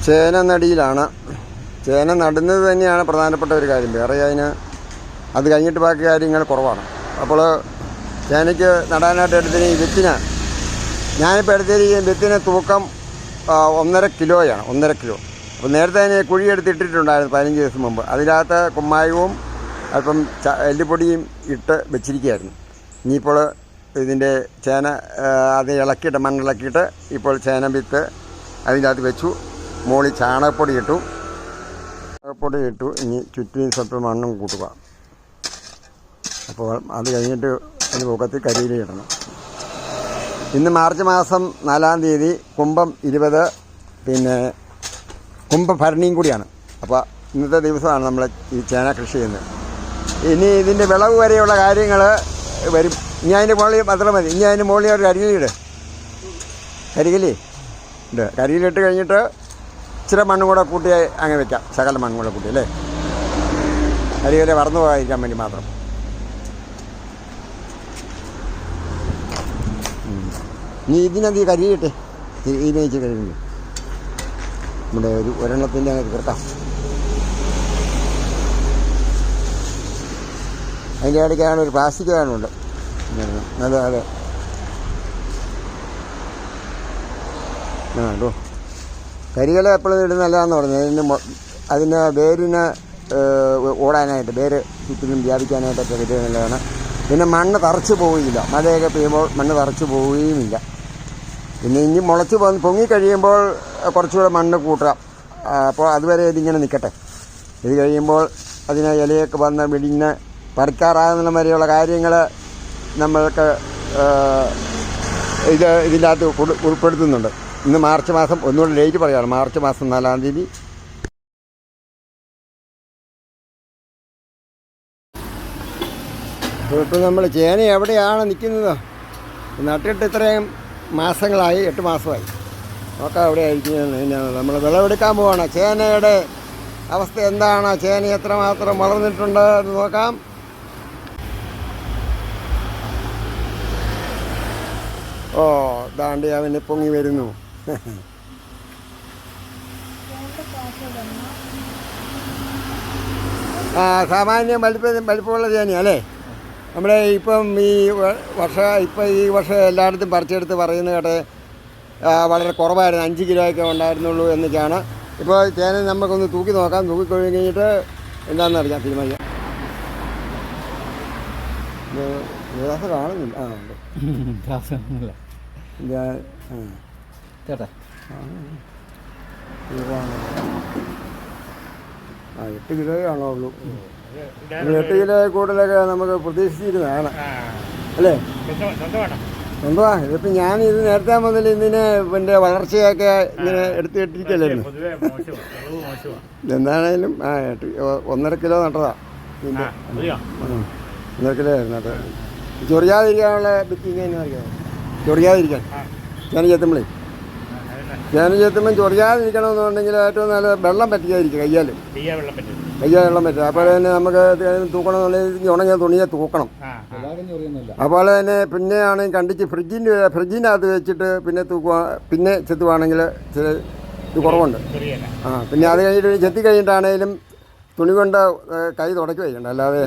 ചേന നടിയിലാണ്. ചേന നടുന്നത് തന്നെയാണ് പ്രധാനപ്പെട്ട ഒരു കാര്യം. വേറെ അത് കഴിഞ്ഞിട്ട് ബാക്കി കാര്യങ്ങൾ കുറവാണ്. അപ്പോൾ ചേനയ്ക്ക് നടാനായിട്ട് എടുത്തിന് ഈ വിത്തിന് ഞാനിപ്പോൾ എടുത്തിരിക്കുന്ന വിത്തിന് തൂക്കം 1.5 കിലോയാണ്. 1.5 കിലോ. അപ്പോൾ നേരത്തെ അതിന് കുഴിയെടുത്തിട്ടിട്ടുണ്ടായിരുന്നു 15 ദിവസം മുമ്പ്. അതിനകത്ത് കുമ്മായവും അല്പം എല്ലുപൊടിയും ഇട്ട് വെച്ചിരിക്കുകയായിരുന്നു. ഇനിയിപ്പോൾ ഇതിൻ്റെ ചേന അത് ഇളക്കിയിട്ട് മണ്ണിളക്കിയിട്ട് ഇപ്പോൾ ചേന വിത്ത് അതിനകത്ത് വെച്ചു. മുകളിൽ ചാണകപ്പൊടി ഇട്ടു. ഇനി ചുറ്റും സ്വല്പം മണ്ണും കൂട്ടുക. അപ്പോൾ അത് കഴിഞ്ഞിട്ട് അതിന് പൊക്കത്തിൽ കരിയില ഇടണം. ഇന്ന് മാർച്ച് മാസം 4-ാം തീയതി, കുംഭം 20, പിന്നെ കുംഭഭരണിയും കൂടിയാണ്. അപ്പോൾ ഇന്നത്തെ ദിവസമാണ് നമ്മൾ ഈ ചേന കൃഷി ചെയ്യുന്നത്. ഇനി ഇതിൻ്റെ വിളവ് വരെയുള്ള കാര്യങ്ങൾ വരും. ഇനി അതിൻ്റെ മുകളിൽ മാത്രം മതി. ഇനി അതിൻ്റെ മുകളിൽ ഒരു കരിയിലിട്. കരികിലി ഉണ്ട്. കരിയിലിട്ട് കഴിഞ്ഞിട്ട് ഇച്ചിരി മണ്ണും കൂടെ കൂട്ടി അങ്ങനെ വെക്കാം. ശകലം മണ്ണും കൂടെ കൂട്ടി അല്ലേ, കരിയില വറന്നു പോകാതിരിക്കാൻ വേണ്ടി മാത്രം. ഇനി ഇതിനകത്ത് കരിയിട്ടെ, ഇതിനയച്ച് കരിയുന്നു. നമ്മുടെ ഒരെണ്ണത്തിൻ്റെ അങ്ങനെ തീർക്കാം. അതിൻ്റെ ഇടയ്ക്കാണ് ഒരു പ്ലാസ്റ്റിക് വേണമുണ്ട്. അതെ അതെ കേട്ടോ. കരിയില എപ്പോഴും ഇടുന്ന നല്ലതാണെന്ന് പറഞ്ഞു. അതിന് വേരിന് ഓടാനായിട്ട്, വേര് ചുറ്റിനും വ്യാപിക്കാനായിട്ടൊക്കെ ഇത് നല്ലതാണ്. പിന്നെ മണ്ണ് തറച്ച് പോവുകയില്ല. മഴയൊക്കെ പെയ്യുമ്പോൾ മണ്ണ് തറച്ച് പോവുകയുമില്ല. പിന്നെ ഇനി മുളച്ച് പൊങ്ങിക്കഴിയുമ്പോൾ കുറച്ചുകൂടെ മണ്ണ് കൂട്ടുക. അപ്പോൾ അതുവരെ ഇതിങ്ങനെ നിൽക്കട്ടെ. ഇത് കഴിയുമ്പോൾ അതിന് ഇലയൊക്കെ വന്ന് വിടിഞ്ഞ് പറിക്കാറാകുന്ന വരെയുള്ള കാര്യങ്ങൾ നമ്മൾക്ക് ഇതിൻ്റെ അകത്ത് ഉൾപ്പെടുത്തുന്നുണ്ട്. ഇന്ന് മാർച്ച് മാസം, ഒന്നുകൂടെ ഡേറ്റ് പറയുകയാണ്, മാർച്ച് മാസം 4-ാം തീയതി. ഇപ്പോൾ നമ്മൾ ചേന എവിടെയാണ് നിൽക്കുന്നത്? നട്ടിട്ട് ഇത്രയും മാസങ്ങളായി, 8 മാസമായി. നോക്കാം എവിടെ ആയിരിക്കും. നമ്മൾ വിളവെടുക്കാൻ പോവാണ്. ചേനയുടെ അവസ്ഥ എന്താണ്, ചേന എത്രമാത്രം വളർന്നിട്ടുണ്ട് എന്ന് നോക്കാം. ഓ ദാണ്ടി അവന് പൊങ്ങി വരുന്നു. സാമാന്യം വലിപ്പമുള്ള ചേനയാണ് അല്ലേ. നമ്മുടെ ഇപ്പം ഈ വർഷം എല്ലായിടത്തും പറിച്ചെടുത്ത് പറയുന്ന കേട്ടെ വളരെ കുറവായിരുന്നു. 5 കിലോയൊക്കെ ഉണ്ടായിരുന്നുള്ളൂ എന്നൊക്കെയാണ്. ഇപ്പോൾ ചേന നമുക്കൊന്ന് തൂക്കി നോക്കാം. തൂക്കി കഴിഞ്ഞിട്ട് എന്താണെന്ന് അറിയാം, തീരുമാനിക്കാം. ഗ്ലാസ് കാണുന്നില്ല. ഉണ്ട് ചേട്ടാ. 8 കിലോയാണോ ഉള്ളൂ. 8 കിലോ കൂടുതലൊക്കെ നമുക്ക് പ്രതീക്ഷിച്ചിരുന്നതാണ് അല്ലേ. സ്വന്തമാ. ഇതിപ്പോൾ ഞാനിത് നേരത്തെ മുതൽ ഇതിനെ പിന്നെ വളർച്ചയൊക്കെ ഇങ്ങനെ എടുത്തിട്ടിരിക്കല്ലായിരുന്നു. എന്താണേലും 1.5 കിലോ നട്ടതാ. 1.5 കിലോ ആയിരുന്നു നട്ടത്. ചൊറിയാതിരിക്കാനുള്ള ബിറ്റിങ് തന്നെ അറിയാം. ചൊറിയാതിരിക്കാൻ ചേന ചെത്തുമ്പോഴേ, ചേന ചെത്തുമ്പം ചൊറിയാതിരിക്കണമെന്നുണ്ടെങ്കിൽ ഏറ്റവും നല്ല വെള്ളം പറ്റിക്കാതിരിക്കുക. കയ്യാൽ വെള്ളം പറ്റുക. അപ്പോൾ തന്നെ നമുക്ക് തൂക്കണമെന്നുണ്ടെങ്കിൽ ഉണങ്ങിയ തുണിയെ തൂക്കണം. അതുപോലെ തന്നെ പിന്നെയാണ് കണ്ടിച്ച് ഫ്രിഡ്ജിനകത്ത് വെച്ചിട്ട് പിന്നെ പിന്നെ ചെത്തുവാണെങ്കിൽ ഇത് കുറവുണ്ട്. പിന്നെ അത് കഴിഞ്ഞിട്ട് ചെത്തി കഴിഞ്ഞിട്ടാണേലും തുണി കൊണ്ട് കൈ തുടയ്ക്കുക ചെയ്യണ്ട. അല്ലാതെ